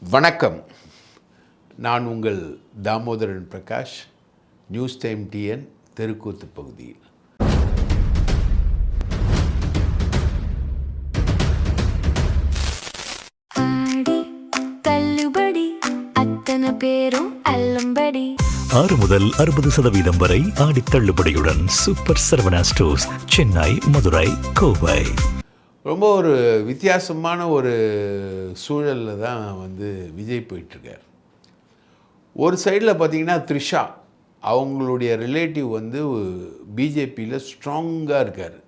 வணக்கம். நான் உங்கள் Damodaran Prakash, news time TN தெருக்கூத்து பகுதியில். பேரும் அல்லம்படி 6 முதல் 60% வரை ஆடி தள்ளுபடியுடன் சூப்பர் சரவணா ஸ்டோர்ஸ், சென்னை, மதுரை, கோவை. ரொம்ப ஒரு வித்தியாசமான ஒரு சூழலில் தான் விஜய் போயிட்டுருக்கார். ஒரு சைடில் பார்த்திங்கன்னா த்ரிஷா அவங்களுடைய ரிலேட்டிவ் பிஜேபியில் ஸ்ட்ராங்காக இருக்கார்.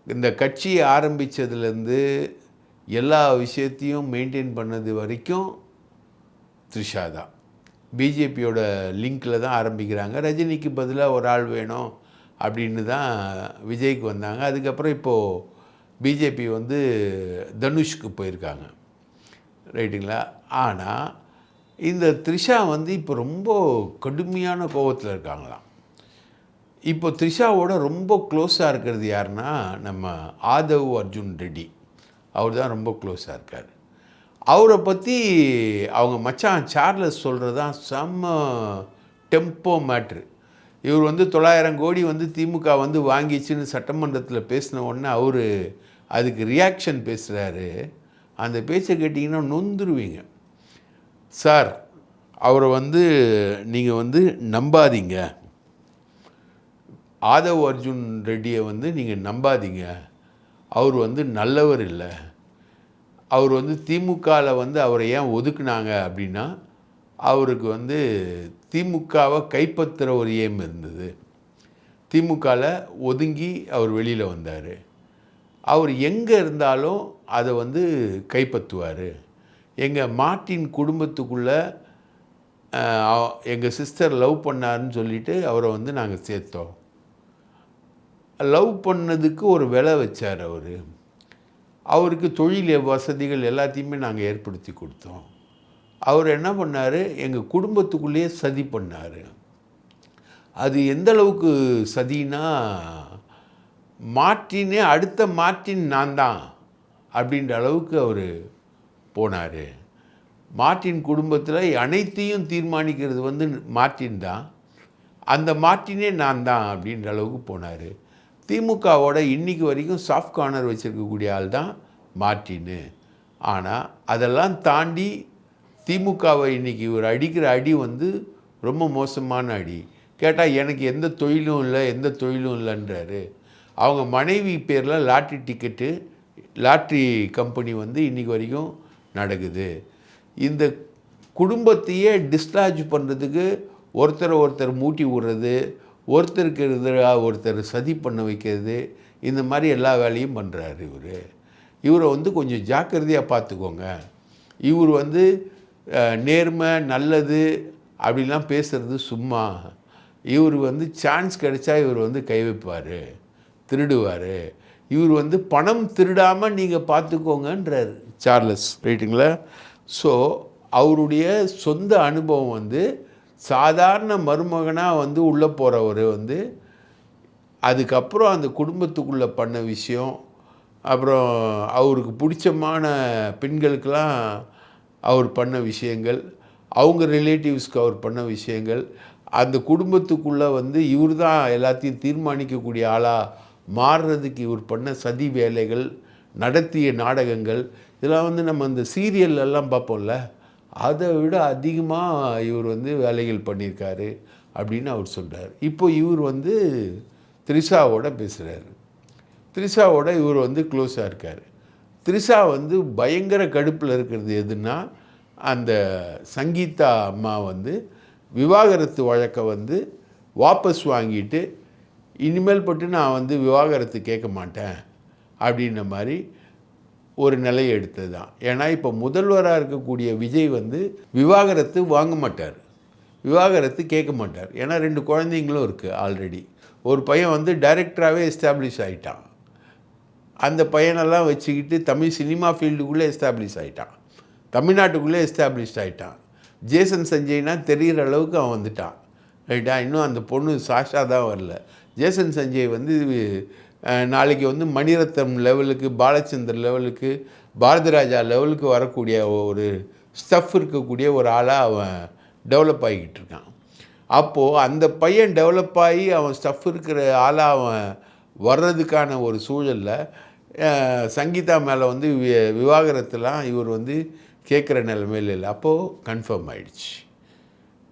இந்த கட்சி ஆரம்பித்ததுலேருந்து எல்லா விஷயத்தையும் மெயின்டைன் பண்ணது வரைக்கும் த்ரிஷா தான். பிஜேபியோட லிங்கில் தான் ஆரம்பிக்கிறாங்க. ரஜினிக்கு பதிலாக ஒரு ஆள் வேணும் அப்படின்னு தான் விஜய்க்கு வந்தாங்க. அதுக்கப்புறம் இப்போது பிஜேபி தனுஷ்க்கு போயிருக்காங்க, ரைட்டுங்களா? ஆனால் இந்த த்ரிஷா இப்போ ரொம்ப கடுமையான கோபத்தில் இருக்காங்களாம். இப்போ த்ரிஷாவோட ரொம்ப க்ளோஸாக இருக்கிறது யாருன்னா நம்ம ஆதவ் அர்ஜுன் ரெட்டி. அவர் தான் ரொம்ப க்ளோஸாக இருக்கார். அவரை பற்றி அவங்க மச்சான் சார்லஸ் சொல்கிறது தான் செம்ம டெம்போ மேட்ரு. இவர் 900 கோடி திமுக வாங்கிச்சுன்னு சட்டமன்றத்தில் பேசின உடனே அவர் அதுக்கு ரியாக்ஷன் பேசுகிறாரு. அந்த பேச்சை கேட்டிங்கன்னா நொந்துருவீங்க. சார், அவரை நீங்கள் நம்பாதீங்க. ஆதவ் அர்ஜுன் ரெட்டியை நீங்கள் நம்பாதீங்க. அவர் நல்லவர் இல்லை. அவர் திமுகவில் அவரை ஏன் ஒதுக்குனாங்க அப்படின்னா, அவருக்கு திமுகவை கைப்பற்றுற ஒரு ஏம் இருந்தது. திமுகவில் ஒதுங்கி அவர் வெளியில் வந்தார். அவர் எங்கே இருந்தாலும் அதை கைப்பற்றுவார். எங்கள் மார்ட்டின் குடும்பத்துக்குள்ளே எங்கள் சிஸ்டர் லவ் பண்ணாருன்னு சொல்லிவிட்டு அவரை நாங்கள் சேர்த்தோம். லவ் பண்ணதுக்கு ஒரு விலை வச்சார் அவர். அவருக்கு தொழில் வசதிகள் எல்லாத்தையுமே நாங்கள் ஏற்படுத்தி கொடுத்தோம். அவர் என்ன பண்ணார், எங்கள் குடும்பத்துக்குள்ளேயே சதி பண்ணார். அது எந்த அளவுக்கு சதினா, மார்ட்டினே அடுத்த மார்ட்டின் நான் தான் அப்படின்ற அளவுக்கு அவர் போனார். மார்ட்டின் குடும்பத்தில் அனைத்தையும் தீர்மானிக்கிறது மார்ட்டின் தான். அந்த மார்ட்டினே நான் தான் அப்படின்ற அளவுக்கு போனார். திமுகவோட இன்றைக்கி வரைக்கும் சாஃப்ட் கார்னர் வச்சுருக்கக்கூடிய ஆள் தான் மார்ட்டின்னு. ஆனால் அதெல்லாம் தாண்டி திமுகவை இன்றைக்கி இவர் அடிக்கிற அடி ரொம்ப மோசமான அடி. கேட்டால் எனக்கு எந்த தொழிலும் இல்லை, எந்த தொழிலும் இல்லைன்றாரு. அவங்க மனைவி பேரில் லாட்ரி டிக்கெட்டு, லாட்ரி கம்பெனி இன்றைக்கி வரைக்கும் நடக்குது. இந்த குடும்பத்தையே டிஸ்லாஜ் பண்ணுறதுக்கு ஒருத்தர் மூட்டி விடுறது, ஒருத்தருக்கு எதிராக ஒருத்தர் சதி பண்ண வைக்கிறது, இந்த மாதிரி எல்லா வேலையும் பண்ணுறாரு இவரை கொஞ்சம் ஜாக்கிரதையாக பார்த்துக்கோங்க. இவர் நேர்மை நல்லது அப்படிலாம் பேசுகிறது சும்மா. இவர் சான்ஸ் கிடைச்சா இவர் கை வைப்பார், திருடுவார். இவர் பணம் திருடாமல் நீங்கள் பார்த்துக்கோங்கன்றார் சார்லஸ், ரைட்டுங்களா? ஸோ அவருடைய சொந்த அனுபவம் சாதாரண மருமகனாக உள்ளே போகிறவர் அதுக்கப்புறம் அந்த குடும்பத்துக்குள்ளே பண்ண விஷயம், அப்புறம் அவருக்கு பிடிச்சமான பெண்களுக்கெல்லாம் அவர் பண்ண விஷயங்கள், அவங்க ரிலேட்டிவ்ஸ்க்கு அவர் பண்ண விஷயங்கள், அந்த குடும்பத்துக்குள்ளே இவர் தான் எல்லாத்தையும் தீர்மானிக்கக்கூடிய ஆளாக மாறுறதுக்கு இவர் பண்ண சதி வேலைகள், நடத்திய நாடகங்கள், இதெல்லாம் நம்ம அந்த சீரியல்லாம் பார்ப்போம்ல, அதை விட அதிகமாக இவர் வேலைகள் பண்ணியிருக்காரு அப்படின்னு அவர் சொல்கிறார். இப்போ இவர் த்ரிஷாவோட பேசுகிறாரு. த்ரிஷாவோட இவர் க்ளோஸாக இருக்கார். த்ரிஷா பயங்கர கடுப்பில் இருக்கிறது எதுன்னா, அந்த சங்கீதா அம்மா விவாகரத்து வழக்கை வாபஸ் வாங்கிட்டு இனிமேல் பட்டு நான் விவாகரத்து கேட்க மாட்டேன் அப்படின்ற மாதிரி ஒரு நிலையை எடுத்தது தான். ஏன்னா இப்போ முதல்வராக இருக்கக்கூடிய விஜய் விவாகரத்து வாங்க மாட்டார், விவாகரத்து கேட்க மாட்டார். ஏன்னா 2 குழந்தைங்களும் இருக்குது ஆல்ரெடி. ஒரு பையன் டைரக்டராகவே எஸ்டாப்ளிஷ் ஆகிட்டான். அந்த பையனெல்லாம் வச்சுக்கிட்டு தமிழ் சினிமா ஃபீல்டுக்குள்ளே எஸ்டாப்ளிஷ் ஆகிட்டான், தமிழ்நாட்டுக்குள்ளே எஸ்டாப்ளிஷ்ட் ஆகிட்டான். ஜேசன் சஞ்சய்னா தெரிகிற அளவுக்கு அவன் வந்துட்டான், ரைட்டா? இன்னும் அந்த பொண்ணு சாஷா தான் வரல. ஜேசன் சஞ்சய் நாளைக்கு மணிரத்னம் லெவலுக்கு, பாலச்சந்தர் லெவலுக்கு, பாரதிராஜா லெவலுக்கு வரக்கூடிய ஒரு ஸ்டஃப் இருக்கக்கூடிய ஒரு ஆளாக அவன் டெவலப் ஆகிக்கிட்டு இருக்கான். அப்போது அந்த பையன் டெவலப் ஆகி அவன் ஸ்டஃப் இருக்கிற ஆளாக அவன் வர்றதுக்கான ஒரு சூழலில் சங்கீதா மேலே வந்து விவாகரத்துலாம் இவர் வந்து கேட்குற நிலைமையில் இல்லை. அப்போது கன்ஃபார்ம் ஆயிடுச்சு.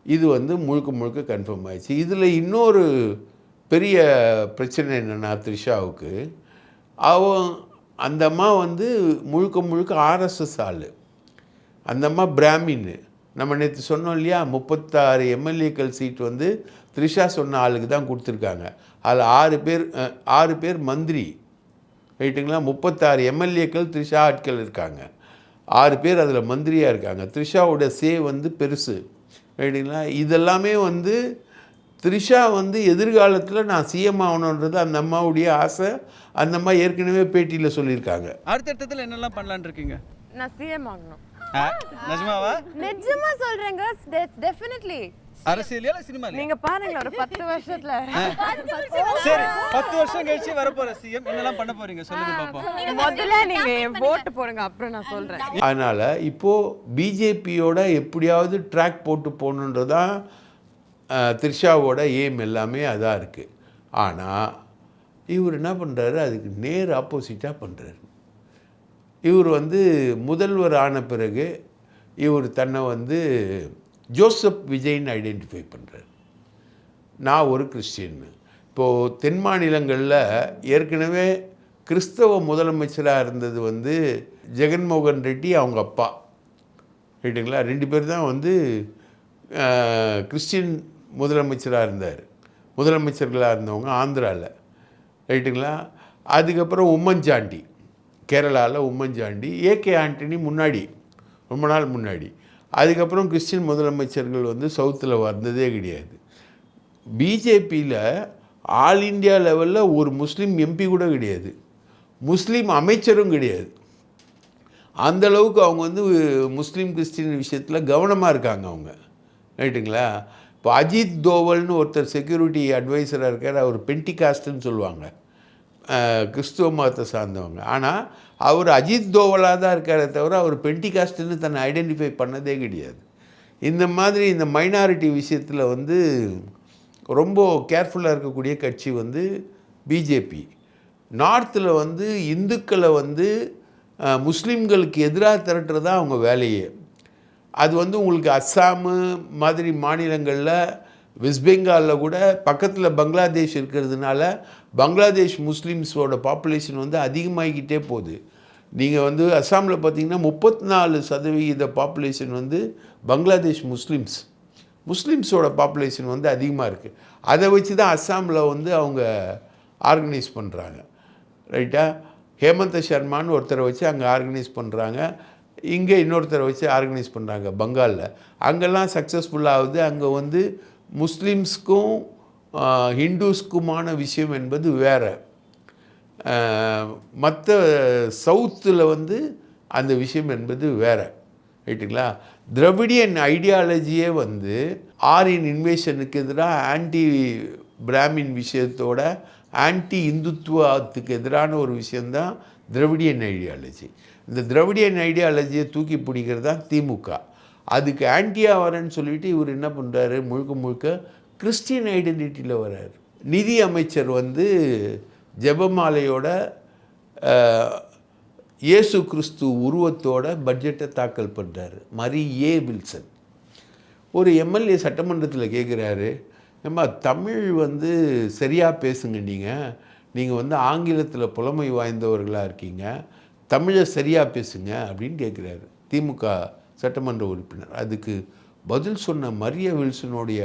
இது வந்து முழுக்க முழுக்க கன்ஃபார்ம் ஆயிடுச்சு. இதில் இன்னொரு பெரிய பிரச்சனை என்னென்னா, த்ரிஷாவுக்கு அந்த அம்மா வந்து முழுக்க முழுக்க ஆர்எஸ்எஸ் ஆள். அந்த அம்மா பிராமின். நம்ம நேற்று சொன்னோம் இல்லையா, 36 எம்எல்ஏக்கள் சீட் வந்து த்ரிஷா சொன்ன ஆளுக்கு தான் கொடுத்துருக்காங்க. அதில் 6 பேர் மந்திரி, ரைட்டுங்களா. 36 எம்எல்ஏக்கள் த்ரிஷா ஆட்கள் இருக்காங்க. 6 பேர் அதில் மந்திரியாக இருக்காங்க. த்ரிஷாவோட வந்து பெருசு, ரைட்டுங்களா. இதெல்லாமே வந்து த்ரிஷா வந்து எதிர்காலத்தில் நான் சிஎம் ஆகணுன்றது அந்த அம்மாவுடைய ஆசை. அந்த அம்மா ஏற்கனவே பேட்டியில் சொல்லியிருக்காங்க. அடுத்தடுத்தத்தில் என்னெல்லாம் பண்ணலான்னு இருக்கீங்க? நான் சிஎம் ஆகணும். நிஜமாவா? நிஜமா சொல்றேங்க. டெஃபினெட்லி. அரசியலியா இல்ல சினிமாலயா? நீங்க பாருங்க ஒரு 10 வருஷத்துல. சரி, 10 வருஷம் கழிச்சு வரப்போற சிஎம் என்னெல்லாம் பண்ண போறீங்க சொல்லுங்க பாப்போம். முதல்ல நீங்க ஓட்டு போடுங்க, அப்புறம் நான் சொல்றேன். அதனால இப்போ பிஜேபியோட எப்படியாவது ட்ராக் போட்டு போகணுன்றதான் த்ரிஷாவோட எய்ம் எல்லாமே அதான் இருக்குது. ஆனால் இவர் என்ன பண்ணுறாரு, அதுக்கு நேர் ஆப்போசிட்டாக பண்ணுறாரு. இவர் வந்து முதல்வர் ஆன பிறகு இவர் தன்னை வந்து ஜோசப் விஜய்ன்னு ஐடென்டிஃபை பண்ணுறாரு. நான் ஒரு கிறிஸ்டியன்னு. இப்போது தென் மாநிலங்களில் ஏற்கனவே கிறிஸ்தவ முதலமைச்சராக இருந்தது வந்து ஜெகன்மோகன் ரெட்டி, அவங்க அப்பா, ரைட்டுங்களா. 2 பேர் தான் வந்து கிறிஸ்டின் முதலமைச்சராக இருந்தார். முதலமைச்சர்களாக இருந்தவங்க ஆந்திராவில், ரைட்டுங்களா. அதுக்கப்புறம் உம்மன்சாண்டி, கேரளாவில் உம்மன்சாண்டி, ஏகே ஆண்டனி முன்னாடி, ரொம்ப நாள் முன்னாடி. அதுக்கப்புறம் கிறிஸ்டின் முதலமைச்சர்கள் வந்து சவுத்தில் வந்ததே கிடையாது. பிஜேபியில் ஆல் இண்டியா லெவலில் ஒரு முஸ்லீம் எம்பி கூட கிடையாது, முஸ்லீம் அமைச்சரும் கிடையாது. அந்தளவுக்கு அவங்க வந்து முஸ்லீம் கிறிஸ்டின் விஷயத்தில் கவனமாக இருக்காங்க அவங்க, ரைட்டுங்களா. இப்போ அஜித் தோவல்னு ஒருத்தர் செக்யூரிட்டி அட்வைசராக இருக்கார். அவர் பென்டிகாஸ்ட்னு சொல்லுவாங்க, கிறிஸ்துவ மதத்தை சார்ந்தவங்க. ஆனால் அவர் அஜித் தோவலாக தான் இருக்காரே தவிர அவர் பென்டிகாஸ்ட்னு தன்னை ஐடென்டிஃபை பண்ணதே கிடையாது. இந்த மாதிரி இந்த மைனாரிட்டி விஷயத்தில் வந்து ரொம்ப கேர்ஃபுல்லாக இருக்கக்கூடிய கட்சி வந்து பிஜேபி. நார்த்தில் வந்து இந்துக்களை வந்து முஸ்லீம்களுக்கு எதிராக திரட்டுறது தான் அவங்க வேலையே. அது வந்து உங்களுக்கு அஸ்ஸாமு மாதிரி மாநிலங்களில், வெஸ்ட் பெங்காலில் கூட பக்கத்தில் பங்களாதேஷ் இருக்கிறதுனால பங்களாதேஷ் முஸ்லீம்ஸோட பாப்புலேஷன் வந்து அதிகமாகிக்கிட்டே போகுது. நீங்கள் வந்து அஸ்ஸாமில் பார்த்தீங்கன்னா 34% பாப்புலேஷன் வந்து பங்களாதேஷ் முஸ்லீம்ஸோட பாப்புலேஷன் வந்து அதிகமாக இருக்குது. அதை வச்சு தான் அஸ்ஸாமில் வந்து அவங்க ஆர்கனைஸ் பண்ணுறாங்க, ரைட்டா. ஹேமந்த சர்மான்னு ஒருத்தரை வச்சு அங்கே ஆர்கனைஸ் பண்ணுறாங்க, இங்கே இன்னொருத்தரை வச்சு ஆர்கனைஸ் பண்ணுறாங்க பங்காலில். அங்கெல்லாம் சக்ஸஸ்ஃபுல்லாகுது. அங்கே வந்து முஸ்லீம்ஸ்க்கும் ஹிந்துஸ்க்குமான விஷயம் என்பது வேறு. மற்ற சவுத்தில் வந்து அந்த விஷயம் என்பது வேறு, ரைட்டுங்களா. திராவிடியன் ஐடியாலஜியே வந்து ஆரியன் இன்வேஷனுக்கு எதிராக ஆன்டி பிராமின் விஷயத்தோட ஆன்டி இந்துத்துவத்துக்கு எதிரான ஒரு விஷயந்தான் திராவிடியன் ஐடியாலஜி. இந்த திராவிடியன் ஐடியாலஜியை தூக்கி பிடிக்கிறது தான் திமுக. அதுக்கு ஆன்டியாக வரேன்னு சொல்லிட்டு இவர் என்ன பண்ணுறாரு, முழுக்க முழுக்க கிறிஸ்டியன் ஐடென்டிட்டியில் வர்றார். நிதி அமைச்சர் வந்து ஜெபமாலையோட இயேசு கிறிஸ்து உருவத்தோட பட்ஜெட்டை தாக்கல் பண்ணுறாரு. மரி ஏ வில்சன் ஒரு எம்எல்ஏ சட்டமன்றத்தில் கேட்குறாரு, ஏம்மா தமிழ் வந்து சரியாக பேசுங்க, நீங்கள் வந்து ஆங்கிலத்தில் புலமை வாய்ந்தவர்களாக இருக்கீங்க, தமிழை சரியாக பேசுங்க அப்படின்னு கேட்குறாரு திமுக சட்டமன்ற உறுப்பினர். அதுக்கு பதில் சொன்ன மரிய வில்சனுடைய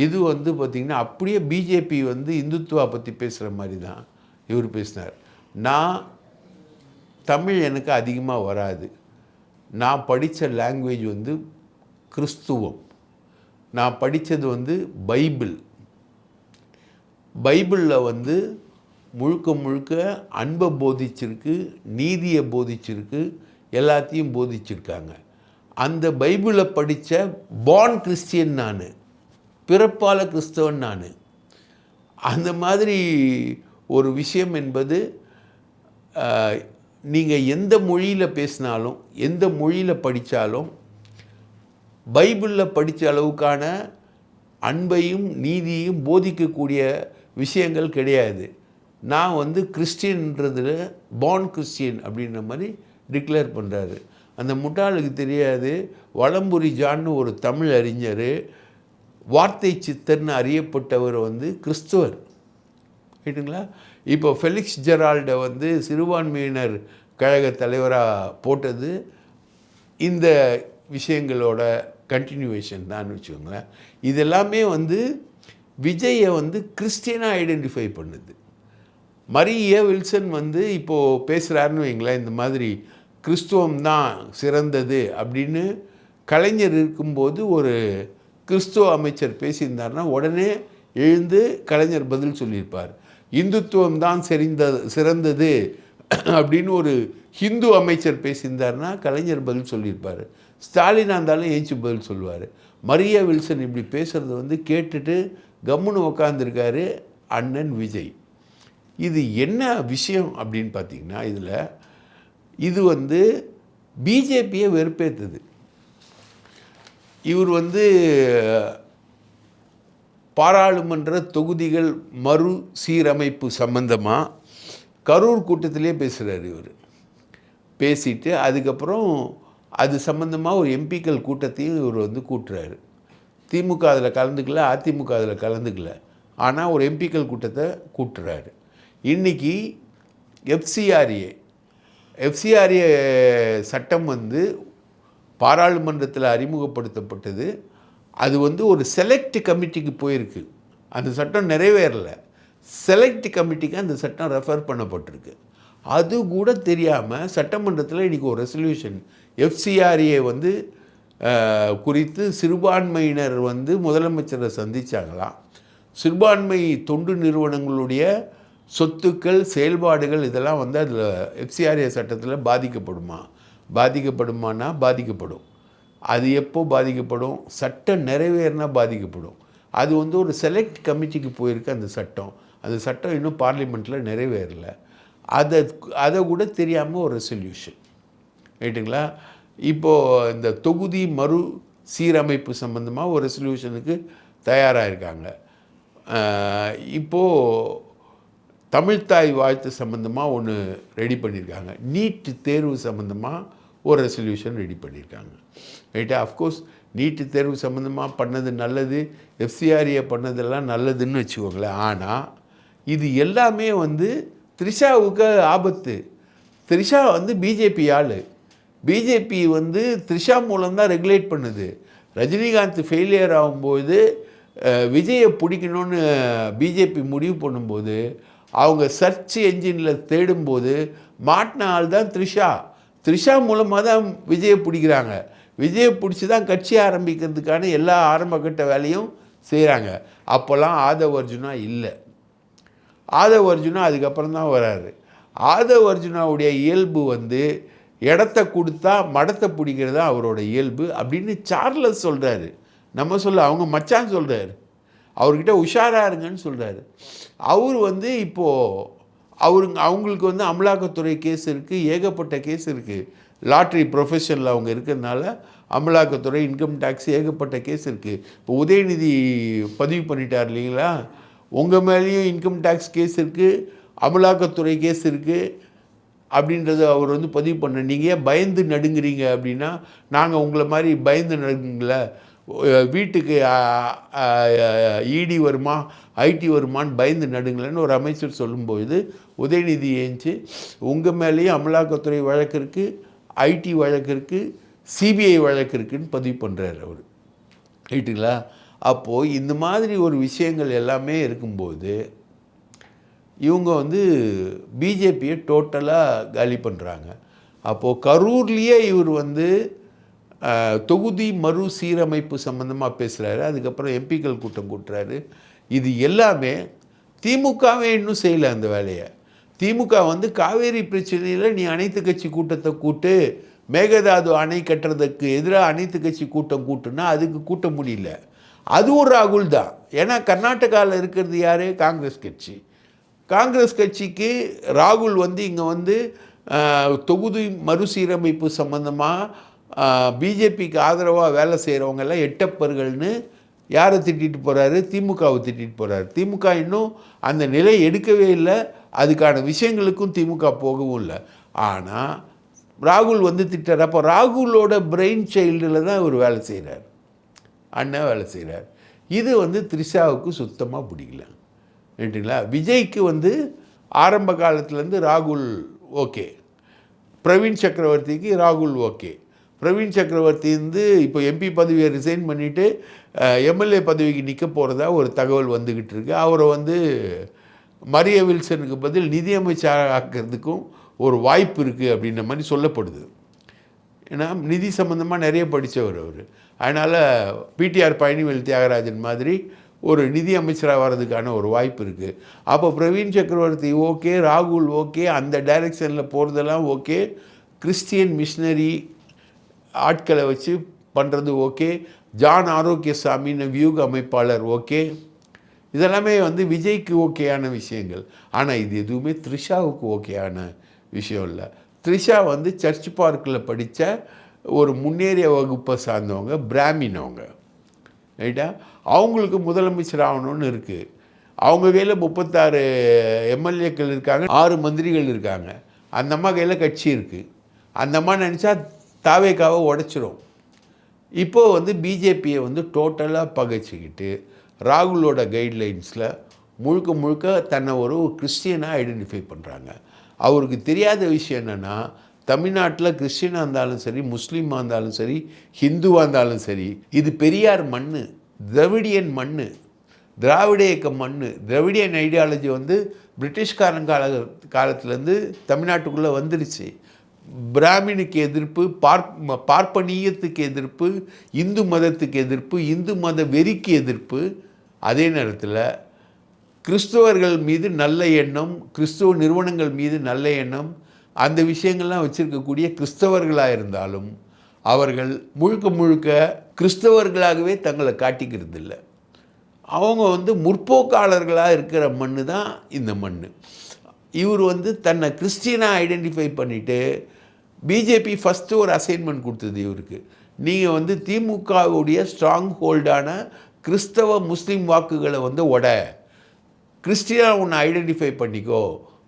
இது வந்து பார்த்திங்கன்னா அப்படியே பிஜேபி வந்து இந்துத்துவா பற்றி பேசுகிற மாதிரி தான் இவர் பேசினார். நான் தமிழ் எனக்கு அதிகமாக வராது, நான் படித்த லாங்குவேஜ் வந்து கிறிஸ்துவம், நான் படித்தது வந்து பைபிளில் வந்து முழுக்க முழுக்க அன்பை போதிச்சிருக்கு, நீதியை போதிச்சிருக்கு, எல்லாத்தையும் போதிச்சிருக்காங்க. அந்த பைபிளை படித்த பார்ன் கிறிஸ்டியன் நான், பிறப்பால கிறிஸ்தவன் நான். அந்த மாதிரி ஒரு விஷயம் என்பது நீங்கள் எந்த மொழியில் பேசினாலும் எந்த மொழியில் படித்தாலும் பைபிளில் படித்த அளவுக்கான அன்பையும் நீதியையும் போதிக்கக்கூடிய விஷயங்கள் கிடையாது. நான் வந்து கிறிஸ்டியன்றதில் பார்ன் கிறிஸ்டியன் அப்படின்ற மாதிரி டிக்ளேர் பண்ணுறாரு. அந்த முட்டாளுக்கு தெரியாது, வலம்புரி ஜான்னு ஒரு தமிழ் அறிஞர், வார்த்தை சித்தர்னு அறியப்பட்டவர் வந்து கிறிஸ்துவர். ரைட்டுங்களா? இப்போ ஃபெலிக்ஸ் ஜெரால்டை வந்து சிறுபான்மையினர் கழக தலைவராக போட்டது இந்த விஷயங்களோட கண்டினியூவேஷன் தான் வச்சுக்கோங்களேன். இதெல்லாமே வந்து விஜயை வந்து கிறிஸ்டியனாக ஐடென்டிஃபை பண்ணுது. மரிய வில்சன் வந்து இப்போது பேசுகிறாருன்னு வைங்களேன், இந்த மாதிரி கிறிஸ்துவம் தான் சிறந்தது அப்படின்னு. கலைஞர் இருக்கும்போது ஒரு கிறிஸ்துவ அமைச்சர் பேசியிருந்தார்னா உடனே எழுந்து கலைஞர் பதில் சொல்லியிருப்பார். இந்துத்துவம் தான் சிறந்தது அப்படின்னு ஒரு ஹிந்து அமைச்சர் பேசியிருந்தார்னா கலைஞர் பதில் சொல்லியிருப்பார். ஸ்டாலினாக இருந்தாலும் ஏஞ்சி பதில் சொல்லுவார். மரியா வில்சன் இப்படி பேசுகிறத வந்து கேட்டுட்டு கம்முன்னு உக்காந்துருக்காரு அண்ணன் விஜய். இது என்ன விஷயம் அப்படின்னு பார்த்தீங்கன்னா, இது வந்து பிஜேபியை வெறுப்பேற்றுது. இவர் வந்து பாராளுமன்ற தொகுதிகள் மறு சீரமைப்பு சம்பந்தமாக கரூர் கூட்டத்திலே பேசுகிறார். இவர் பேசிட்டு அதுக்கப்புறம் அது சம்பந்தமாக ஒரு எம்பிக்கள் கூட்டத்தையும் இவர் வந்து கூட்டுறாரு. திமுக அதில் கலந்துக்கல, அதிமுக அதில் கலந்துக்கல, ஆனால் ஒரு எம்பிக்கள் கூட்டத்தை கூட்டுறாரு. இன்றைக்கி எஃப்சிஆர்ஏ சட்டம் வந்து பாராளுமன்றத்தில் அறிமுகப்படுத்தப்பட்டது. அது வந்து ஒரு செலக்ட் கமிட்டிக்கு போயிருக்கு. அந்த சட்டம் நிறைவேறலை. செலக்ட் கமிட்டிக்கு அந்த சட்டம் ரெஃபர் பண்ணப்பட்டிருக்கு. அது கூட தெரியாமல் சட்டமன்றத்தில் இன்றைக்கி ஒரு ரெசல்யூஷன் எஃப்சிஆர்ஏ வந்து குறித்து சிறுபான்மையினர் வந்து முதலமைச்சரை சந்தித்தாங்களாம். சிறுபான்மை தொண்டு நிறுவனங்களுடைய சொத்துக்கள், செயல்பாடுகள் இதெல்லாம் வந்து அதில் எஃப்சிஆர்ஏ சட்டத்தில் பாதிக்கப்படுமானா பாதிக்கப்படும். அது எப்போ பாதிக்கப்படும்? சட்டம் நிறைவேறினா பாதிக்கப்படும். அது வந்து ஒரு செலக்ட் கமிட்டிக்கு போயிருக்கு அந்த சட்டம். அந்த சட்டம் இன்னும் பார்லிமெண்ட்டில் நிறைவேறலை. அதை கூட தெரியாமல் ஒரு ரெசல்யூஷன். ரைட்டுங்களா? இப்போது இந்த தொகுதி மறு சீரமைப்பு சம்பந்தமாக ஒரு ரெசல்யூஷனுக்கு தயாராக இருக்காங்க. இப்போது தமிழ்த்தாய் வாழ்த்து சம்மந்தமாக ஒன்று ரெடி பண்ணியிருக்காங்க. நீட்டு தேர்வு சம்மந்தமாக ஒரு ரெசல்யூஷன் ரெடி பண்ணியிருக்காங்க. ரைட்டா? அஃப்கோர்ஸ் நீட்டு தேர்வு சம்மந்தமாக பண்ணது நல்லது, எஃப்சிஆர்ஏ பண்ணதெல்லாம் நல்லதுன்னு வச்சுக்கோங்களேன். ஆனால் இது எல்லாமே வந்து த்ரிஷாவுக்கு ஆபத்து. த்ரிஷா வந்து பிஜேபி ஆள். பிஜேபி வந்து த்ரிஷா மூலம்தான் ரெகுலேட் பண்ணுது. ரஜினிகாந்த் ஃபெயிலியர் ஆகும்போது விஜயை பிடிக்கணும்னு பிஜேபி முடிவு பண்ணும்போது அவங்க சர்ச் என்ஜினில் தேடும்போது மாட்டின ஆள் தான் த்ரிஷா. த்ரிஷா மூலமாக தான் விஜயை பிடிக்கிறாங்க. விஜயை பிடிச்சி தான் கட்சி ஆரம்பிக்கிறதுக்கான எல்லா ஆரம்பக்கட்ட வேலையும் செய்கிறாங்க. அப்போல்லாம் ஆதவ் அர்ஜுனா இல்லை. ஆதவ் அர்ஜுனா அதுக்கப்புறம் தான் வராரு. ஆதவ் அர்ஜுனாவுடைய இயல்பு வந்து இடத்த கொடுத்தா மடத்தை பிடிக்கிறது தான் அவரோட இயல்பு அப்படின்னு சார்லஸ் சொல்கிறாரு. நம்ம அவங்க மச்சான் சொல்கிறாரு. அவர்கிட்ட உஷாராக இருங்கன்னு சொல்கிறாரு. அவர் வந்து இப்போது அவங்களுக்கு வந்து அமலாக்கத்துறை கேஸ் இருக்குது, ஏகப்பட்ட கேஸ் இருக்குது. லாட்ரி ப்ரொஃபஷனில் அவங்க இருக்கிறதுனால அமலாக்கத்துறை, இன்கம் டேக்ஸ் ஏகப்பட்ட கேஸ் இருக்குது. இப்போ உதயநிதி பதிவு பண்ணிட்டார் இல்லைங்களா? உங்கள் மேலேயும் இன்கம் டேக்ஸ் கேஸ் இருக்குது, அமலாக்கத்துறை கேஸ் இருக்குது அப்படின்றத அவர் வந்து பதிவு பண்ண. நீங்கள் ஏன் பயந்து நடுங்குறீங்க அப்படின்னா, நாங்கள் உங்களை மாதிரி பயந்து நடுங்கல, வீட்டுக்கு இடி வருமா ஐடி வருமானு பயந்து நடுங்களேன்னு ஒரு அமைச்சர் சொல்லும்போது உதயநிதி ஏஞ்சி உங்கள் மேலேயும் அமலாக்கத்துறை வழக்கு இருக்குது, ஐடி வழக்கு இருக்குது, சிபிஐ வழக்கு இருக்குதுன்னு பதிவு பண்ணுறாரு அவர். ரைட்டுங்களா? அப்போது இந்த மாதிரி ஒரு விஷயங்கள் எல்லாமே இருக்கும்போது இவங்க வந்து பிஜேபியை டோட்டலாக காலி பண்ணுறாங்க. அப்போது கரூர்லேயே இவர் வந்து தொகுதி மறு சீரமைப்பு சம்மந்தமாக பேசுகிறாரு. அதுக்கப்புறம் எம்பிக்கள் கூட்டம் கூட்டுறாரு. இது எல்லாமே திமுகவே இன்னும் செய்யலை அந்த வேலையை. திமுக வந்து காவேரி பிரச்சனையில் நீ அனைத்து கட்சி கூட்டத்தை கூட்டு, மேகதாது அணை கட்டுறதுக்கு எதிராக அனைத்து கட்சி கூட்டம் கூட்டுனா அதுக்கு கூட்ட முடியல. அதுவும் ராகுல் தான். ஏன்னா கர்நாடகாவில் இருக்கிறது யார்? காங்கிரஸ் கட்சி. காங்கிரஸ் கட்சிக்கு ராகுல் வந்து இங்கே வந்து தொகுதி மறுசீரமைப்பு சம்பந்தமாக பிஜேபிக்கு ஆதரவாக வேலை செய்கிறவங்கெல்லாம் எட்டப்பர்கள்னு யாரை திட்டிட்டு போகிறாரு? திமுகவை திட்டிட்டு போகிறாரு. திமுக இன்னும் அந்த நிலை எடுக்கவே இல்லை, அதுக்கான விஷயங்களுக்கும் திமுக போகவும் இல்லை. ஆனால் ராகுல் வந்து திட்டார். அப்போ ராகுலோட பிரெயின் சைல்டில் தான் இவர் வேலை செய்கிறார், அண்ணன் வேலை செய்கிறார். இது வந்து த்ரிஷாவுக்கு சுத்தமாக பிடிக்கல, ரைட்டுங்களா? விஜய்க்கு வந்து ஆரம்ப காலத்துலேருந்து ராகுல் ஓகே, பிரவீன் சக்கரவர்த்திக்கு ராகுல் ஓகே. பிரவீன் சக்கரவர்த்தி வந்து இப்போ எம்பி பதவியை ரிசைன் பண்ணிவிட்டு எம்எல்ஏ பதவிக்கு நிற்க போகிறதா ஒரு தகவல் வந்துக்கிட்டு இருக்கு. அவரை வந்து மரிய வில்சனுக்கு பதில் நிதியமைச்சர் ஆக்கிறதுக்கும் ஒரு வாய்ப்பு இருக்குது அப்படின்ற மாதிரி சொல்லப்படுது. ஏன்னா நிதி சம்மந்தமாக நிறைய படித்தவர் அவர். அதனால் பிடிஆர் பழனிவேல் தியாகராஜன் மாதிரி ஒரு நிதி அமைச்சராக வர்றதுக்கான ஒரு வாய்ப்பு இருக்குது. அப்போ பிரவீன் சக்கரவர்த்தி ஓகே, ராகுல் ஓகே, அந்த டைரெக்ஷனில் போகிறதெல்லாம் ஓகே, கிறிஸ்டியன் மிஷினரி ஆட்களை வச்சு பண்ணுறது ஓகே, ஜான் ஆரோக்கியசாமின்னு வியூக அமைப்பாளர் ஓகே, இதெல்லாமே வந்து விஜய்க்கு ஓகேயான விஷயங்கள். ஆனால் இது எதுவுமே த்ரிஷாவுக்கு ஓகேயான விஷயம் இல்லை. த்ரிஷா வந்து சர்ச் பார்க்கில் படித்த ஒரு முன்னேறிய வகுப்பை சார்ந்தவங்க, பிராமின் அவங்க, ரைட்டா? அவங்களுக்கு முதலமைச்சர் ஆகணும்னு இருக்குது. அவங்க கையில் 36 எம்எல்ஏக்கள் இருக்காங்க, 6 மந்திரிகள் இருக்காங்க. அந்த அம்மா கையில் கட்சி இருக்குது. அந்த அம்மா நினச்சா தாவேக்காவை உடைச்சிரும். இப்போது வந்து பிஜேபியை வந்து டோட்டலாக பகைச்சிக்கிட்டு ராகுலோட கைட்லைன்ஸில் முழுக்க முழுக்க தன்னை ஒரு கிறிஸ்டியனாக ஐடென்டிஃபை பண்ணுறாங்க. அவருக்கு தெரியாத விஷயம் என்னென்னா, தமிழ்நாட்டில் கிறிஸ்டியனாக இருந்தாலும் சரி, முஸ்லீமாக இருந்தாலும் சரி, ஹிந்துவாக இருந்தாலும் சரி, இது பெரியார் மண், திராவிடியன் மண், திராவிட இயக்க மண். திராவிடியன் ஐடியாலஜி வந்து பிரிட்டிஷ்காரன் காலத்துலேருந்து தமிழ்நாட்டுக்குள்ளே வந்துருச்சு. பிராமினுக்கு எதிர்ப்பு, பார்ப்பனியத்துக்கு எதிர்ப்பு, இந்து மதத்துக்கு எதிர்ப்பு, இந்து மத வெறிக்கு எதிர்ப்பு. அதே நேரத்தில் கிறிஸ்தவர்கள் மீது நல்ல எண்ணம், கிறிஸ்தவ நிறுவனங்கள் மீது நல்ல எண்ணம், அந்த விஷயங்கள்லாம் வச்சுருக்கக்கூடிய கிறிஸ்தவர்களாக இருந்தாலும் அவர்கள் முழுக்க முழுக்க கிறிஸ்தவர்களாகவே தங்களை காட்டிக்கிறது இல்லை. அவங்க வந்து முற்போக்காளர்களாக இருக்கிற மண் தான் இந்த மண். இவர் வந்து தன்னை கிறிஸ்டியனாக ஐடென்டிஃபை பண்ணிவிட்டு பிஜேபி ஃபஸ்ட்டு ஒரு அசைன்மெண்ட் கொடுத்தது இவருக்கு. நீங்கள் வந்து திமுகவுடைய ஸ்ட்ராங் ஹோல்டான கிறிஸ்தவ முஸ்லீம் வாக்குகளை வந்து கிறிஸ்டியனாக உன்னை ஐடென்டிஃபை பண்ணிக்கோ,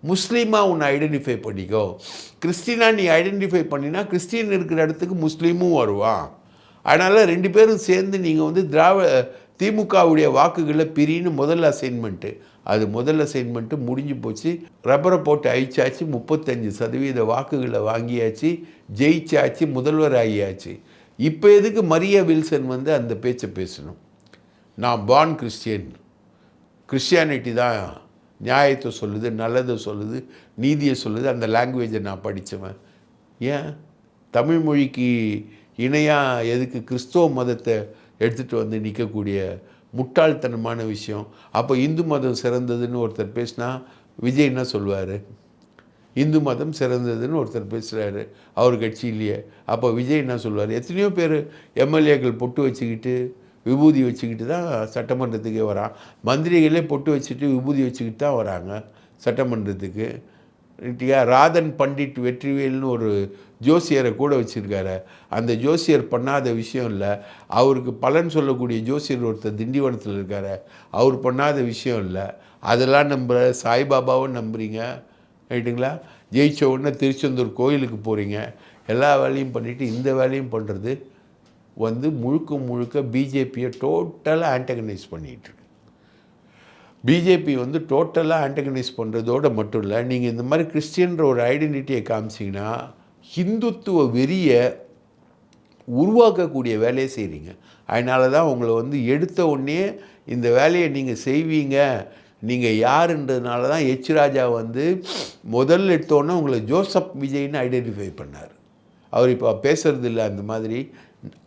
முஸ்லீமாக உன்னை ஐடென்டிஃபை பண்ணிக்கோ. கிறிஸ்டினாக நீ ஐடென்டிஃபை பண்ணினா கிறிஸ்டியன் இருக்கிற இடத்துக்கு முஸ்லீமும் வருவான். அதனால் 2 பேரும் சேர்ந்து நீங்கள் வந்து திமுகவுடைய வாக்குகளை பிரின்னு முதல் அசைன்மெண்ட்டு. அது முதல் அசைன்மெண்ட்டு முடிஞ்சு போச்சு. ரப்பரை போட்டு அழிச்சாச்சு. 35% வாக்குகளை வாங்கியாச்சு, ஜெயிச்சாச்சு, முதல்வர் ஆகியாச்சு. இப்போ எதுக்கு மரியா வில்சன் வந்து அந்த பேச்சை பேசணும்? நான் பார்ன் கிறிஸ்டியன், கிறிஸ்டியானிட்டி தான் நியாயத்தை சொல்லுது, நல்லதை சொல்லுது, நீதியை சொல்லுது, அந்த லாங்குவேஜை நான் படித்தவன். ஏன் தமிழ் மொழிக்கு இணையாக எதுக்கு கிறிஸ்தவ மதத்தை எடுத்துகிட்டு வந்து நிற்கக்கூடிய முட்டாள்தனமான விஷயம்? அப்போ இந்து மதம் சிறந்ததுன்னு ஒருத்தர் பேசினா விஜய் என்ன சொல்லுவார்? இந்து மதம் சிறந்ததுன்னு ஒருத்தர் பேசுகிறாரு அவர் கட்சியிலேயே. அப்போ விஜய் என்ன சொல்லுவார்? எத்தனையோ பேர் எம்எல்ஏக்கள் பொட்டு வச்சுக்கிட்டு விபூதி வச்சுக்கிட்டு தான் சட்டமன்றத்துக்கே வரான். மந்திரிகளே பொட்டு வச்சுட்டு விபூதி வச்சுக்கிட்டு தான் வராங்க சட்டமன்றத்துக்கு. ராதன் பண்டிட் வெற்றிவேல்னு ஒரு ஜோசியரை கூட வச்சுருக்காரு. அந்த ஜோசியர் பண்ணாத விஷயம் இல்லை. அவருக்கு பலன் சொல்லக்கூடிய ஜோசியர் ஒருத்தர் திண்டிவனத்தில் இருக்கார், அவர் பண்ணாத விஷயம் இல்லை. அதெல்லாம் நம்புகிற சாய்பாபாவும் நம்புறீங்க, ரைட்டுங்களா? ஜெயிச்ச உடனே திருச்செந்தூர் கோயிலுக்கு போகிறீங்க, எல்லா வேலையும் பண்ணிவிட்டு இந்த வேலையும் பண்ணுறது வந்து முழுக்க முழுக்க பிஜேபியை டோட்டலாக ஆன்டகனைஸ் பண்ணிகிட்ருக்கு. பிஜேபி வந்து டோட்டலாக ஆன்டகனைஸ் பண்ணுறதோடு மட்டும் இல்லை, நீங்கள் இந்த மாதிரி கிறிஸ்டியன்ற ஒரு ஐடென்டிட்டியை காமிச்சிங்கன்னா ஹிந்துத்துவ வெறியை உருவாக்கக்கூடிய வேலையை செய்கிறீங்க. அதனால தான் உங்களை வந்து எடுத்த உடனே இந்த வேலையை நீங்கள் செய்வீங்க, நீங்கள் யாருன்றதுனால தான் எச் ராஜா வந்து முதல்ல எடுத்தோன்னே உங்களை ஜோசப் விஜய்னு ஐடென்டிஃபை பண்ணார். அவர் இப்போ பேசுகிறது இல்லை அந்த மாதிரி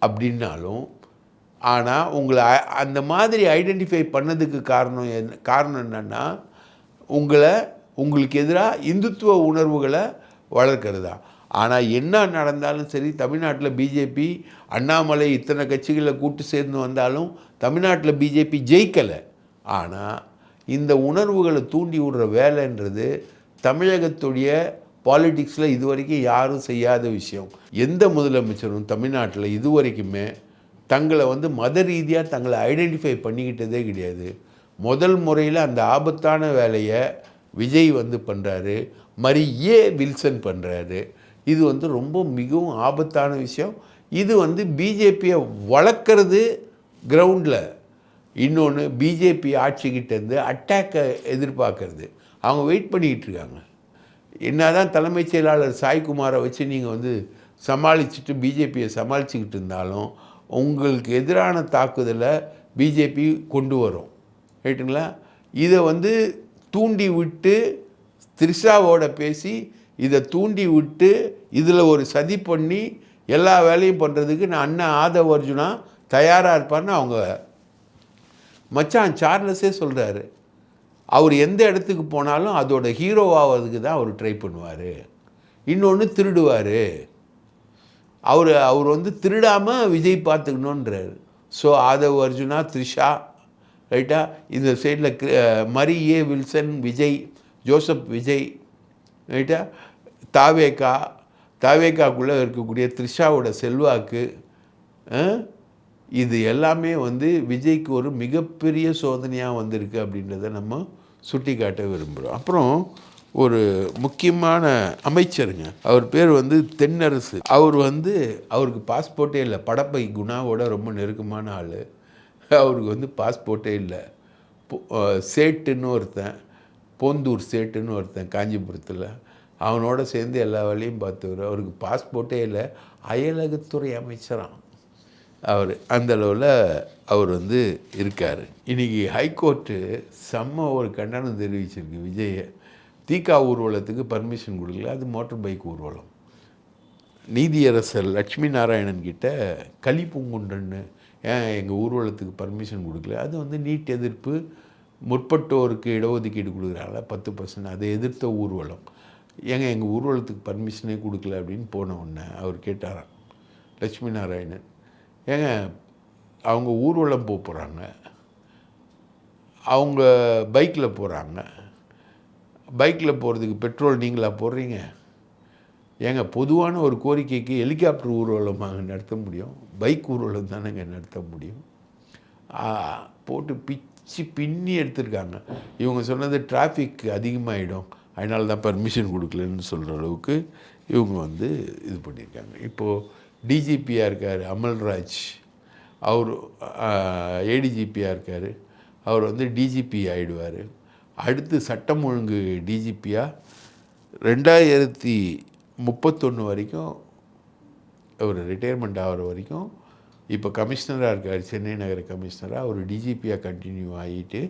அப்படின்னாலும். ஆனால் உங்களை அந்த மாதிரி ஐடென்டிஃபை பண்ணதுக்கு காரணம் என்னென்னா உங்களுக்கு எதிராக இந்துத்துவ உணர்வுகளை வளர்க்கிறது தான். ஆனால் என்ன நடந்தாலும் சரி, தமிழ்நாட்டில் பிஜேபி அண்ணாமலை இத்தனை கட்சிகளை கூட்டு சேர்ந்து வந்தாலும் தமிழ்நாட்டில் பிஜேபி ஜெயிக்கலை. ஆனால் இந்த உணர்வுகளை தூண்டி விடுற வேலைன்றது தமிழகத்துடைய பாலிடிக்ஸில் இதுவரைக்கும் யாரும் செய்யாத விஷயம். எந்த முதலமைச்சரும் தமிழ்நாட்டில் இதுவரைக்குமே தங்களை வந்து மத ரீதியாக தங்களை ஐடென்டிஃபை பண்ணிக்கிட்டதே கிடையாது. முதல் முறையில் அந்த ஆபத்தான வேலையை விஜய் வந்து பண்ணுறாரு, ஏ வில்சன் பண்ணுறாரு. இது வந்து ரொம்ப மிகவும் ஆபத்தான விஷயம். இது வந்து பிஜேபியை வளர்க்குறது கிரவுண்டில். இன்னொன்று பிஜேபி ஆட்சிக்கிட்டேருந்து அட்டாக்கை எதிர்பார்க்கறது. அவங்க வெயிட் பண்ணிக்கிட்டு இருக்காங்க. என்ன தான் தலைமைச் செயலாளர் சாய்குமாரை வச்சு நீங்கள் வந்து சமாளிச்சுட்டு பிஜேபியை சமாளிச்சுக்கிட்டு இருந்தாலும் உங்களுக்கு எதிரான தாக்குதலை பிஜேபி கொண்டு வரும். ரைட்டுங்களா? இதை வந்து தூண்டி விட்டு த்ரிஷாவோட பேசி இதை தூண்டி விட்டு இதில் ஒரு சதி பண்ணி எல்லா வேலையும் பண்ணுறதுக்கு நான் அண்ணன் ஆதவ் அர்ஜுனா தயாராக இருப்பார்னு அவங்க மச்சான் சார்லஸே சொல்கிறாரு. அவர் எந்த இடத்துக்கு போனாலும் அதோட ஹீரோவாகிறதுக்கு தான் அவர் ட்ரை பண்ணுவார். இன்னொன்று திருடுவார். அவர் வந்து திருடாமல் விஜய் பார்த்துக்கணுன்றார். ஸோ ஆதவ் அர்ஜுனா, த்ரிஷா, ரைட்டா, இந்த சைடில் ஏ வில்சன், விஜய், ஜோசப் விஜய், ரைட்டா, தாவேக்காக்குள்ளே இருக்கக்கூடிய த்ரிஷாவோட செல்வாக்கு, இது எல்லாமே வந்து விஜய்க்கு ஒரு மிகப்பெரிய சோதனையாக வந்திருக்கு அப்படின்றத நம்ம சுட்டி காட்ட விரும்புகிறோம். அப்புறம் ஒரு முக்கியமான அமைச்சருங்க, அவர் பேர் வந்து தென்னரசு. அவருக்கு பாஸ்போர்ட்டே இல்லை. படப்பை குணாவோட ரொம்ப நெருக்கமான ஆள். அவருக்கு வந்து பாஸ்போர்ட்டே இல்லை. சேட்டுன்னு ஒருத்தன், போந்தூர் சேட்டுன்னு ஒருத்தன் காஞ்சிபுரத்தில், அவனோட சேர்ந்து எல்லா வேலையும் பார்த்தவர். அவருக்கு பாஸ்போர்ட்டே இல்லை. அயலகத்துறை அமைச்சரான் அவர். அந்த அளவில் அவர் வந்து இருக்கார். இன்றைக்கி ஹைகோர்ட்டு செம்ம ஒரு கண்டனம் தெரிவிச்சிருக்கு விஜயை. தீகா ஊர்வலத்துக்கு பர்மிஷன் கொடுக்கல. அது மோட்டர் பைக் ஊர்வலம். நீதியரசர் லட்சுமி நாராயணன் கிட்ட கலிப்பூங்குன்றன்னு ஏன் எங்கள் ஊர்வலத்துக்கு பர்மிஷன் கொடுக்கல, அது வந்து நீட் எதிர்ப்பு, முற்பட்டோருக்கு இடஒதுக்கீடு கொடுக்குறாங்கள 10%, அதை எதிர்த்த ஊர்வலம், எங்கள் ஊர்வலத்துக்கு பர்மிஷனே கொடுக்கல அப்படின்னு போன உடனே அவர் கேட்டாராம் லட்சுமி நாராயணன், அவங்க ஊர்வலம் போகிறாங்க, அவங்க பைக்கில் போகிறாங்க, பைக்கில் போகிறதுக்கு பெட்ரோல் நீங்களா போடுறீங்க? பொதுவான ஒரு கோரிக்கைக்கு ஹெலிகாப்டர் ஊர்வலமாக நடத்த முடியும், பைக் ஊர்வலம் தானேங்க நடத்த முடியும். போட்டு பிச்சு பின்னி எடுத்திருக்காங்க. இவங்க சொன்னது டிராஃபிக் அதிகமாகிடும், அதனால தான் பர்மிஷன் கொடுக்கலன்னு சொல்கிற அளவுக்கு இவங்க வந்து இது பண்ணியிருக்காங்க. இப்போது டிஜிபியாக இருக்கார் அமல்ராஜ், அவர் ஏடிஜிபியாக இருக்கார், அவர் வந்து டிஜிபி ஆகிடுவார். அடுத்து சட்டம் ஒழுங்கு டிஜிபியாக 2031 வரைக்கும் அவர் ரிட்டையர்மெண்ட் ஆகிற வரைக்கும் இப்போ கமிஷனராக இருக்கார், சென்னை நகர கமிஷனராக. அவர் டிஜிபியாக கண்டினியூ ஆகிட்டு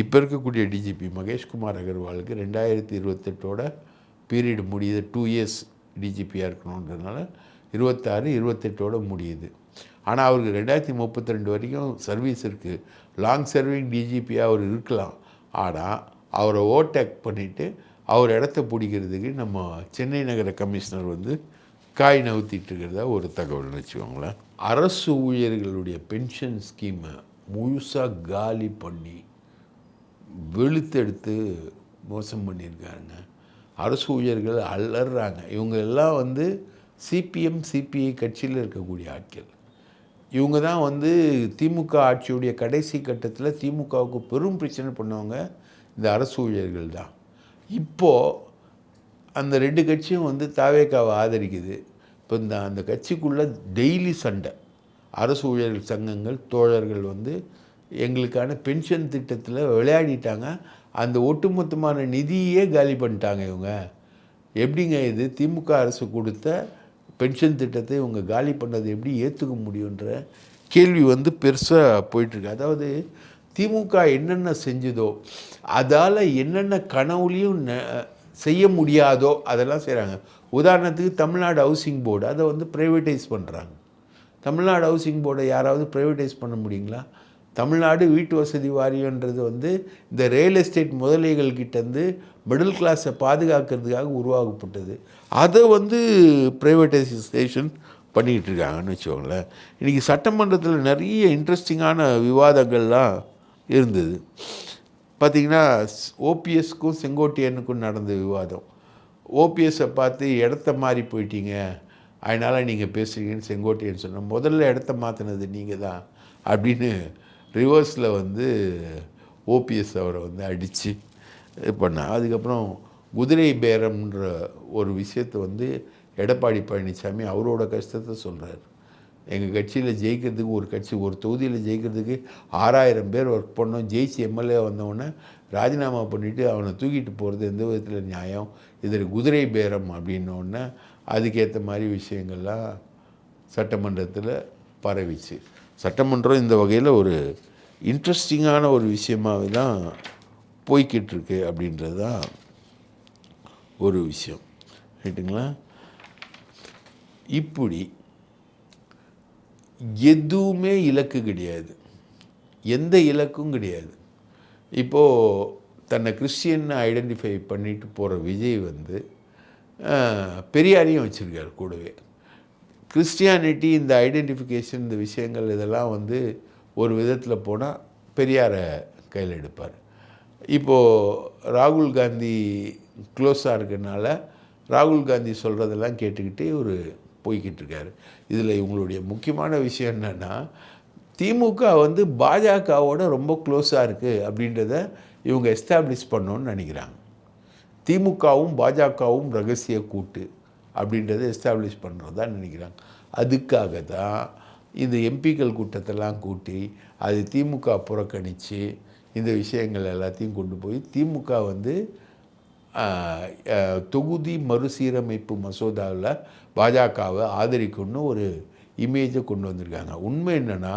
இப்போ இருக்கக்கூடிய டிஜிபி மகேஷ்குமார் அகர்வாலுக்கு 2028 பீரியட் முடியுது. 2 இயர்ஸ் டிஜிபியாக இருக்கணுன்றதுனால 26-28 முடியுது. ஆனால் அவருக்கு 2032 வரைக்கும் சர்வீஸ் இருக்குது. லாங் சர்விங் டிஜிபியாக அவர் இருக்கலாம். ஆனால் அவரை ஓவர்டேக் பண்ணிவிட்டு அவர் இடத்த பிடிக்கிறதுக்கு நம்ம சென்னை நகர கமிஷனர் வந்து காய் நவுத்திட்டு இருக்கிறதா ஒரு தகவல்னு வச்சுக்கோங்களேன். அரசு ஊழியர்களுடைய பென்ஷன் ஸ்கீமை முழுசாக காலி பண்ணி வெளுத்தெடுத்து மோசம் பண்ணியிருக்காருங்க. அரசு ஊழியர்கள் அலறாங்க. இவங்க எல்லாம் வந்து சிபிஎம் சிபிஐ கட்சியில் இருக்கக்கூடிய ஆட்கள். இவங்க தான் வந்து திமுக ஆட்சியுடைய கடைசி கட்டத்தில் திமுகவுக்கு பெரும் பிரச்சனை பண்ணவங்க இந்த அரசு ஊழியர்கள் தான். இப்போது அந்த 2 கட்சியும் வந்து தாவேக்காவை ஆதரிக்குது. இப்போ அந்த கட்சிக்குள்ளே டெய்லி சண்டை. அரசு ஊழியர்கள் சங்கங்கள் தோழர்கள் வந்து எங்களுக்கான பென்ஷன் திட்டத்தில் விளையாடிட்டாங்க, அந்த ஒட்டுமொத்தமான நிதியே காலி பண்ணிட்டாங்க இவங்க. எப்படிங்க இது? திமுக அரசு கொடுத்த பென்ஷன் திட்டத்தை இவங்க காலி பண்ணதை எப்படி ஏற்றுக்க முடியுன்ற கேள்வி வந்து பெருசாக போயிட்டுருக்கு. அதாவது திமுக என்னென்ன செஞ்சதோ அதால் என்னென்ன கனவுலையும் செய்ய முடியாதோ அதெல்லாம் செய்கிறாங்க. உதாரணத்துக்கு தமிழ்நாடு ஹவுசிங் போர்டு, அதை வந்து ப்ரைவேட்டைஸ் பண்ணுறாங்க. தமிழ்நாடு ஹவுசிங் போர்டை யாராவது ப்ரைவேட்டைஸ் பண்ண முடியுங்களா? தமிழ்நாடு வீட்டு வசதி வாரியன்றது வந்து இந்த ரியல் எஸ்டேட் முதலைகள்கிட்டேருந்து மிடில் கிளாஸை பாதுகாக்கிறதுக்காக உருவாக்கப்பட்டது. அதை வந்து ப்ரைவேட்டைசேஷன் பண்ணிக்கிட்டு இருக்காங்கன்னு வச்சுக்கோங்களேன். இன்றைக்கி சட்டமன்றத்தில் நிறைய இன்ட்ரெஸ்டிங்கான விவாதங்கள்லாம் இருந்தது. பார்த்திங்கன்னா ஓபிஎஸ்க்கும் செங்கோட்டையனுக்கும் நடந்த விவாதம். ஓபிஎஸ்ஸை பார்த்து இடத்த மாறி போயிட்டீங்க, அதனால் நீங்கள் பேசுகிறீங்கன்னு செங்கோட்டையன் சொன்ன முதல்ல இடத்த மாற்றினது நீங்கள் தான் அப்படின்னு ரிவர்ஸில் வந்து ஓபிஎஸ் அவரை வந்து அடித்து இது பண்ணால். அதுக்கப்புறம் குதிரை பேரம்ன்ற ஒரு விஷயத்தை வந்து எடப்பாடி பழனிசாமி அவரோட கஷ்டத்தை சொல்கிறார். எங்கள் கட்சியில் ஜெயிக்கிறதுக்கு ஒரு தொகுதியில் ஜெயிக்கிறதுக்கு 6000 பேர் ஒர்க் பண்ணோம், ஜெயிச்சு எம்எல்ஏ வந்தவொடனே ராஜினாமா பண்ணிவிட்டு அவனை தூக்கிட்டு போகிறது எந்த விதத்தில் நியாயம், இதில் குதிரை பேரம் அப்படின்னோடனே அதுக்கேற்ற மாதிரி விஷயங்கள்லாம் சட்டமன்றத்தில் பரவிச்சு. சட்டமன்றம் இந்த வகையில் ஒரு இன்ட்ரெஸ்டிங்கான ஒரு விஷயமாகவே தான் போய்கிட்டு இருக்கு அப்படின்றது தான் ஒரு விஷயம். ரைட்டுங்களா? இப்படி எதுவுமே இலக்கு கிடையாது, எந்த இலக்கும் கிடையாது. இப்போது தன்னை கிறிஸ்டியன் ஐடென்டிஃபை பண்ணிட்டு போகிற விஜய் வந்து பெரியாரையும் வச்சுருக்காரு கூடவே. கிறிஸ்டியானிட்டி இந்த ஐடென்டிஃபிகேஷன் இந்த விஷயங்கள் இதெல்லாம் வந்து ஒரு விதத்தில் போனால் பெரியாரை கையில் எடுப்பார். இப்போது ராகுல் காந்தி க்ளோஸாக இருக்கனால ராகுல் காந்தி சொல்கிறதெல்லாம் கேட்டுக்கிட்டே ஒரு போய்கிட்டு இருக்காரு. இதில் இவங்களுடைய முக்கியமான விஷயம் என்னென்னா, திமுக வந்து பாஜகவோட ரொம்ப க்ளோஸாக இருக்குது அப்படின்றத இவங்க எஸ்டாப்ளிஷ் பண்ணணுன்னு நினைக்கிறாங்க. திமுகவும் பாஜகவும் ரகசிய கூட்டு அப்படின்றத எஸ்டாப்ளிஷ் பண்ணுறது தான் நினைக்கிறாங்க. அதுக்காக தான் இந்த எம்பிக்கள் கூட்டத்தெல்லாம் கூட்டி அது திமுக புறக்கணித்து இந்த விஷயங்கள் எல்லாத்தையும் கொண்டு போய் திமுக வந்து தொகுதி மறுசீரமைப்பு மசோதாவில் பாஜகவை ஆதரிக்கணும்னு ஒரு இமேஜை கொண்டு வந்திருக்காங்க. உண்மை என்னென்னா,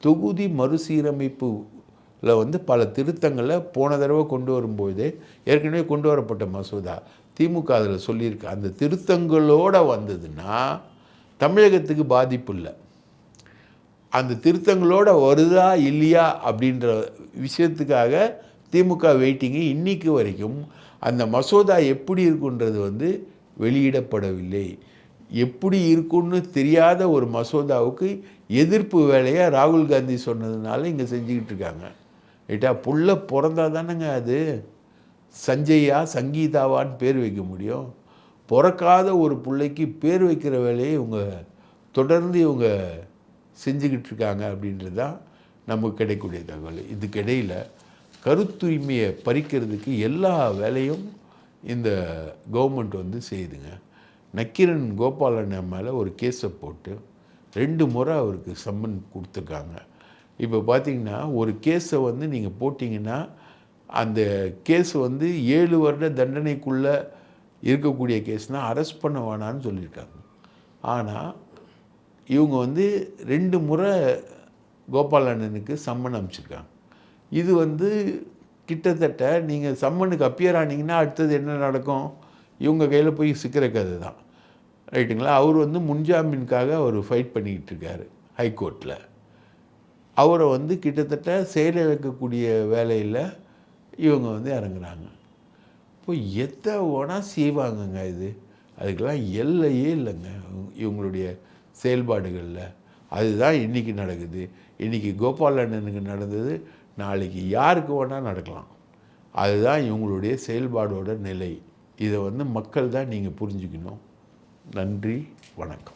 தொகுதி மறுசீரமைப்பில் வந்து பல திருத்தங்களை போன தடவை கொண்டு வரும்போதே ஏற்கனவே கொண்டு வரப்பட்ட மசோதா திமுக அதில் சொல்லியிருக்கு. அந்த திருத்தங்களோடு வந்ததுன்னா தமிழகத்துக்கு பாதிப்பு இல்லை. அந்த திருத்தங்களோடு வருதா இல்லையா அப்படின்ற விஷயத்துக்காக திமுக வெயிட்டிங்கு இன்றைக்கு வரைக்கும் அந்த மசோதா எப்படி இருக்குன்றது வந்து வெளியிடப்படவில்லை. எப்படி இருக்குன்னு தெரியாத ஒரு மசோதாவுக்கு எதிர்ப்பு வேலையை ராகுல் காந்தி சொன்னதுனால இங்கே செஞ்சுக்கிட்டு இருக்காங்க. ரைட்டா? புள்ள பிறந்தா தானேங்க அது சஞ்சயா சங்கீதாவான்னு பேர் வைக்க முடியும். பிறக்காத ஒரு பிள்ளைக்கு பேர் வைக்கிற வேலையை இவங்க தொடர்ந்து இவங்க செஞ்சுக்கிட்டு இருக்காங்க அப்படின்றது தான் நமக்கு கிடைக்கக்கூடிய தகவல். இதுக்கிடையில் கருத்துரிமையை பறிக்கிறதுக்கு எல்லா வேலையும் இந்த கவர்மெண்ட் வந்து செய்யுதுங்க. நக்கீரன் கோபாலன் மேலே ஒரு கேஸை போட்டு 2 முறை அவருக்கு சம்மன் கொடுத்துருக்காங்க. இப்போ பார்த்திங்கன்னா ஒரு கேஸை வந்து நீங்கள் போட்டிங்கன்னா அந்த கேஸ் வந்து 7 வருட தண்டனைக்குள்ளே இருக்கக்கூடிய கேஸ்னால் அரெஸ்ட் பண்ண வேணான்னு சொல்லியிருக்காங்க. ஆனால் இவங்க வந்து 2 முறை கோபாலண்ணனுக்கு சம்மன் அனுப்பிச்சிருக்காங்க. இது வந்து கிட்டத்தட்ட நீங்கள் சம்மனுக்கு அப்பியர் ஆனீங்கன்னா அடுத்தது என்ன நடக்கும், இவங்க கையில் போய் சிக்கிற கதை தான். ரைட்டுங்களா? அவர் வந்து முன்ஜாமீனுக்காக அவர் ஃபைட் பண்ணிக்கிட்டு இருக்காரு ஹைகோர்ட்டில். அவரை வந்து கிட்டத்தட்ட செயலை வைக்கக்கூடிய வேலையில் இவங்க வந்து இறங்குறாங்க. இப்போ எதை வேணால் செய்வாங்கங்க. இது அதுக்கெல்லாம் எல்லையே இல்லைங்க இவங்களுடைய செயல்பாடுகளில். அதுதான் இன்றைக்கி நடக்குது. இன்றைக்கி கோபாலண்ணனுக்கு நடந்தது நாளைக்கு யாருக்கு வேணால் நடக்கலாம். அதுதான் இவங்களுடைய செயல்பாடோட நிலை. இதை வந்து மக்கள் தான் நீங்கள் புரிஞ்சுக்கணும். நன்றி, வணக்கம்.